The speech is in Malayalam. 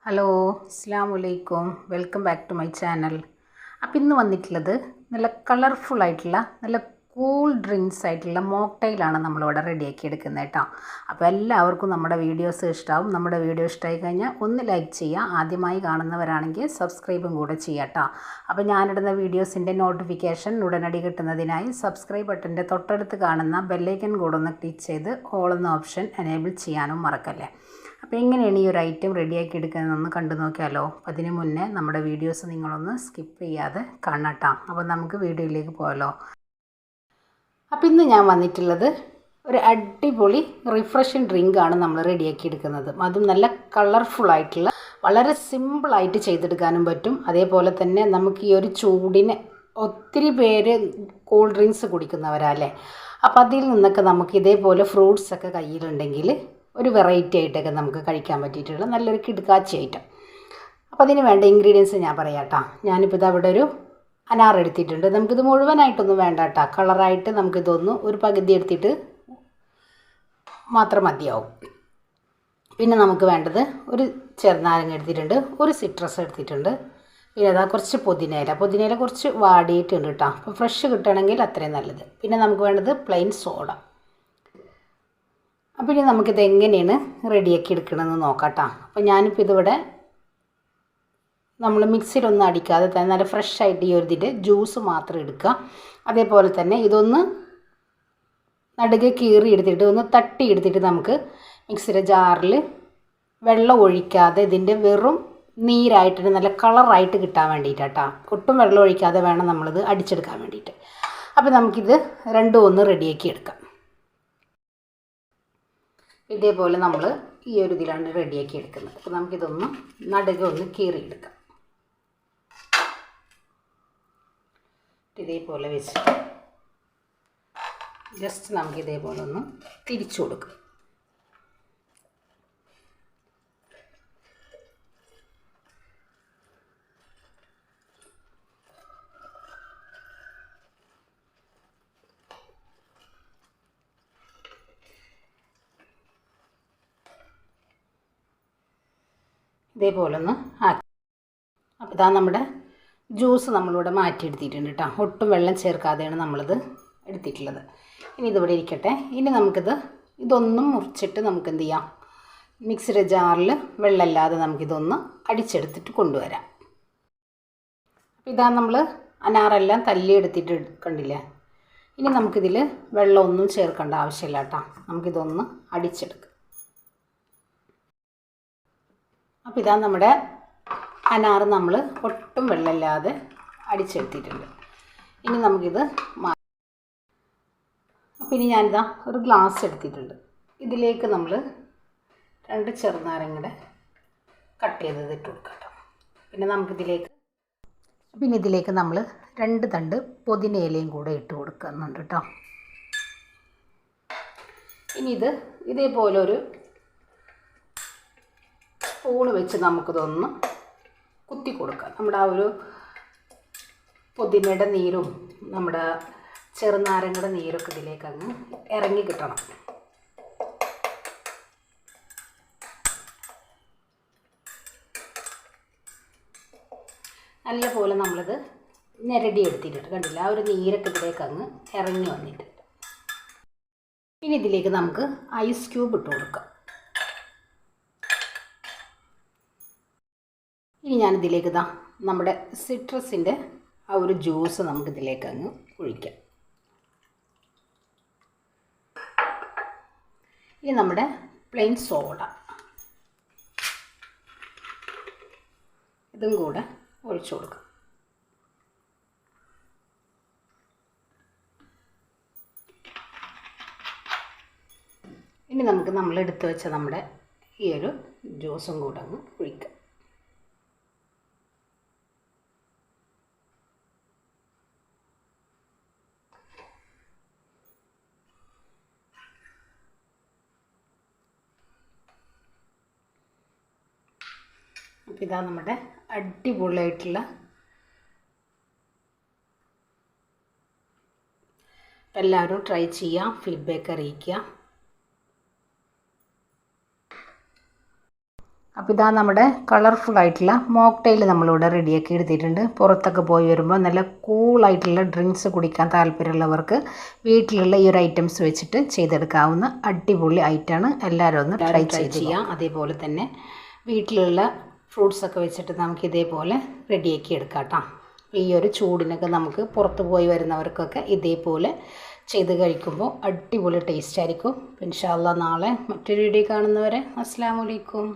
ഹലോ അസ്സലാമു അലൈക്കും welcome back to my channel. അപ്പോൾ ഇന്ന് വന്നിട്ടുള്ളത് നല്ല കളർഫുൾ ആയിട്ടുള്ള നല്ല കൂൾ ഡ്രിങ്ക്സ് ആയിട്ടുള്ള മോക്ടെയിലാണ് നമ്മളിവിടെ റെഡിയാക്കി എടുക്കുന്നത് കേട്ടോ. അപ്പോൾ എല്ലാവർക്കും നമ്മുടെ വീഡിയോസ് ഇഷ്ടമാവും. നമ്മുടെ വീഡിയോ ഇഷ്ടമായി കഴിഞ്ഞാൽ ഒന്ന് ലൈക്ക് ചെയ്യുക. ആദ്യമായി കാണുന്നവരാണെങ്കിൽ സബ്സ്ക്രൈബും കൂടെ ചെയ്യാം കേട്ടോ. അപ്പോൾ ഞാനിടുന്ന വീഡിയോസിൻ്റെ നോട്ടിഫിക്കേഷൻ ഉടനടി കിട്ടുന്നതിനായി സബ്സ്ക്രൈബ് ബട്ടൻ്റെ തൊട്ടടുത്ത് കാണുന്ന ബെല്ലൈക്കൻ കൂടെ ഒന്ന് ക്ലിക്ക് ചെയ്ത് ഓൾ എന്ന ഓപ്ഷൻ എനേബിൾ ചെയ്യാനും മറക്കല്ലേ. അപ്പോൾ എങ്ങനെയാണ് ഈ ഒരു ഐറ്റം റെഡിയാക്കി എടുക്കുന്നതെന്ന് കണ്ടു നോക്കിയാലോ. അപ്പോൾ അതിന് മുന്നേ നമ്മുടെ വീഡിയോസ് നിങ്ങളൊന്ന് സ്കിപ്പ് ചെയ്യാതെ കാണട്ടോ. അപ്പോൾ നമുക്ക് വീഡിയോയിലേക്ക് പോകാമല്ലോ. അപ്പോൾ ഇന്ന് ഞാൻ വന്നിട്ടുള്ളത് ഒരു അടിപൊളി റിഫ്രഷിങ് ഡ്രിങ്കാണ് നമ്മൾ റെഡിയാക്കി എടുക്കുന്നത്. അതും നല്ല കളർഫുള്ളായിട്ടുള്ള, വളരെ സിമ്പിളായിട്ട് ചെയ്തെടുക്കാനും പറ്റും. അതേപോലെ തന്നെ നമുക്ക് ഈ ഒരു ചൂടിന് ഒത്തിരി പേര് കൂൾ ഡ്രിങ്ക്സ് കുടിക്കുന്നവരല്ലേ. അപ്പോൾ അതിൽ നിന്നൊക്കെ നമുക്ക് ഇതേപോലെ ഫ്രൂട്ട്സൊക്കെ കയ്യിലുണ്ടെങ്കിൽ ഒരു വെറൈറ്റി ആയിട്ടൊക്കെ നമുക്ക് കഴിക്കാൻ പറ്റിയിട്ടുള്ള നല്ലൊരു കിടുക്കാച്ചി ഐറ്റം. അപ്പോൾ അതിന് വേണ്ട ഇൻഗ്രീഡിയൻസ് ഞാൻ പറയാം കേട്ടോ. ഞാനിപ്പോൾ ഇതവിടെ ഒരു അനാർ എടുത്തിട്ടുണ്ട്. നമുക്കിത് മുഴുവനായിട്ടൊന്നും വേണ്ട കേട്ടോ. കളറായിട്ട് നമുക്കിതൊന്ന് ഒരു പകുതി എടുത്തിട്ട് മാത്രം മതിയാവും. പിന്നെ നമുക്ക് വേണ്ടത് ഒരു ചെറുനാരങ്ങ എടുത്തിട്ടുണ്ട്, ഒരു സിട്രസ് എടുത്തിട്ടുണ്ട്, പിന്നെ അതാ കുറച്ച് പുതിനയില കുറച്ച് വാടിയിട്ടുണ്ട് കേട്ടോ. അപ്പോൾ ഫ്രഷ് കിട്ടണമെങ്കിൽ അത്രയും നല്ലത്. പിന്നെ നമുക്ക് വേണ്ടത് പ്ലെയിൻ സോഡ. അപ്പോൾ ഇനി നമുക്കിത് എങ്ങനെയാണ് റെഡിയാക്കി എടുക്കണമെന്ന് നോക്കാം കേട്ടോ. അപ്പോൾ ഞാനിപ്പോൾ ഇതിവിടെ നമ്മൾ മിക്സിയിലൊന്നും അടിക്കാതെ തന്നെ നല്ല ഫ്രഷ് ആയിട്ട് ഈ ഒരു ഇതിൻ്റെ ജ്യൂസ് മാത്രം എടുക്കുക. അതേപോലെ തന്നെ ഇതൊന്ന് നടുകെ കീറി എടുത്തിട്ട് ഒന്ന് തട്ടി എടുത്തിട്ട് നമുക്ക് മിക്സിയുടെ ജാറിൽ വെള്ളം ഒഴിക്കാതെ ഇതിൻ്റെ വെറും നീരായിട്ട് നല്ല കളറായിട്ട് കിട്ടാൻ വേണ്ടിയിട്ടാട്ടോ. ഒട്ടും വെള്ളം ഒഴിക്കാതെ വേണം നമ്മളിത് അടിച്ചെടുക്കാൻ വേണ്ടിയിട്ട്. അപ്പോൾ നമുക്കിത് രണ്ടും ഒന്ന് റെഡിയാക്കി എടുക്കാം. ഇതേപോലെ നമ്മൾ ഈ ഒരു ഇതിലാണ് റെഡിയാക്കി എടുക്കുന്നത്. അപ്പോൾ നമുക്കിതൊന്ന് നടുക ഒന്ന് കീറിയെടുക്കാം. ഇതേപോലെ വെച്ചിട്ട് ജസ്റ്റ് നമുക്ക് ഇതേപോലെ ഒന്ന് തിരിച്ചു കൊടുക്കാം. ഇതേപോലെ ഒന്ന് ആക്കി. അപ്പോൾ ഇതാ നമ്മുടെ ജ്യൂസ് നമ്മളിവിടെ മാറ്റിയെടുത്തിട്ടുണ്ട് കേട്ടോ. ഒട്ടും വെള്ളം ചേർക്കാതെയാണ് നമ്മളിത് എടുത്തിട്ടുള്ളത്. ഇനി ഇതിവിടെ ഇരിക്കട്ടെ. ഇനി ഇതൊന്നും മുറിച്ചിട്ട് നമുക്ക് എന്ത് ചെയ്യാം, മിക്സിയുടെ ജാറിൽ വെള്ളമില്ലാതെ നമുക്കിതൊന്ന് അടിച്ചെടുത്തിട്ട് കൊണ്ടുവരാം. അപ്പോൾ ഇതാ നമ്മൾ അനാറെല്ലാം തല്ലി എടുത്തിട്ട് കണ്ടില്ലേ. ഇനി നമുക്കിതിൽ വെള്ളമൊന്നും ചേർക്കേണ്ട ആവശ്യമില്ല കേട്ടോ. നമുക്കിതൊന്ന് അടിച്ചെടുക്കാം. അപ്പോൾ ഇതാ നമ്മുടെ അനാർ നമ്മൾ ഒട്ടും വെള്ളമില്ലാതെ അടിച്ചെടുത്തിട്ടുണ്ട്. ഇനി നമുക്കിത് അപ്പോൾ ഇനി ഞാനിതാ ഒരു ഗ്ലാസ് എടുത്തിട്ടുണ്ട്. ഇതിലേക്ക് നമ്മൾ 2 ചെറുനാരങ്ങയുടെ കട്ട് ചെയ്തത് ഇട്ട് കൊടുക്കാം കേട്ടോ. പിന്നെ ഇതിലേക്ക് നമ്മൾ 2 തണ്ട് പുതിനയിലയും കൂടെ ഇട്ട് കൊടുക്കുന്നുണ്ട് കേട്ടോ. ഇനി ഇതേപോലെ ഒരു സ്പൂണ് വെച്ച് നമുക്കിതൊന്ന് കുത്തി കൊടുക്കാം. നമ്മുടെ ആ ഒരു പുതിനയുടെ നീരും നമ്മുടെ ചെറുനാരങ്ങയുടെ നീരൊക്കെ ഇതിലേക്ക് അങ്ങ് ഇറങ്ങി കിട്ടണം. നല്ലപോലെ നമ്മളിത് ഞെരടി എടുത്തിട്ടുണ്ട്. കണ്ടില്ല, ആ ഒരു നീരൊക്കെ ഇതിലേക്ക് അങ്ങ് ഇറങ്ങി വന്നിട്ടുണ്ട്. ഇനി ഇതിലേക്ക് നമുക്ക് ഐസ് ക്യൂബ് ഇട്ട് കൊടുക്കാം. ഇനി ഞാനിതിലേക്ക് നമ്മുടെ സിട്രസിൻ്റെ ആ ഒരു ജ്യൂസ് നമുക്കിതിലേക്ക് അങ്ങ് ഒഴിക്കാം. ഇനി നമ്മുടെ പ്ലെയിൻ സോഡ ഇതും കൂടെ ഒഴിച്ചു കൊടുക്കാം. ഇനി നമുക്ക് നമ്മൾ എടുത്തു വെച്ച നമ്മുടെ ഈ ഒരു ജ്യൂസും കൂടെ അങ്ങ് ഒഴിക്കാം. അപ്പോൾ ഇതാ നമ്മുടെ അടിപൊളിയായിട്ടുള്ള എല്ലാവരും ട്രൈ ചെയ്യുക, ഫീഡ്ബാക്ക് അറിയിക്കുക. അപ്പോൾ ഇതാ നമ്മുടെ കളർഫുള്ളായിട്ടുള്ള മോക്ടെയിൽ നമ്മളിവിടെ റെഡിയാക്കി എടുത്തിട്ടുണ്ട്. പുറത്തൊക്കെ പോയി വരുമ്പോൾ നല്ല കൂളായിട്ടുള്ള ഡ്രിങ്ക്സ് കുടിക്കാൻ താല്പര്യമുള്ളവർക്ക് വീട്ടിലുള്ള ഈ ഒരു ഐറ്റംസ് വെച്ചിട്ട് ചെയ്തെടുക്കാവുന്ന അടിപൊളി ഐറ്റമാണ്. എല്ലാവരും ഒന്ന് ട്രൈ ചെയ്യാം. അതേപോലെ തന്നെ വീട്ടിലുള്ള ഫ്രൂട്ട്സൊക്കെ വെച്ചിട്ട് നമുക്ക് ഇതേപോലെ റെഡിയാക്കി എടുക്കാം കേട്ടോ. ഈ ഒരു ചൂടിനൊക്കെ നമുക്ക് പുറത്ത് പോയി വരുന്നവർക്കൊക്കെ ഇതേപോലെ ചെയ്ത് കഴിക്കുമ്പോൾ അടിപൊളി ടേസ്റ്റ് ആയിരിക്കും. ഇൻഷാ അല്ലാഹ് നാളെ മറ്റൊരു വീഡിയോ കാണുന്നവരെ അസ്സലാമു അലൈക്കും.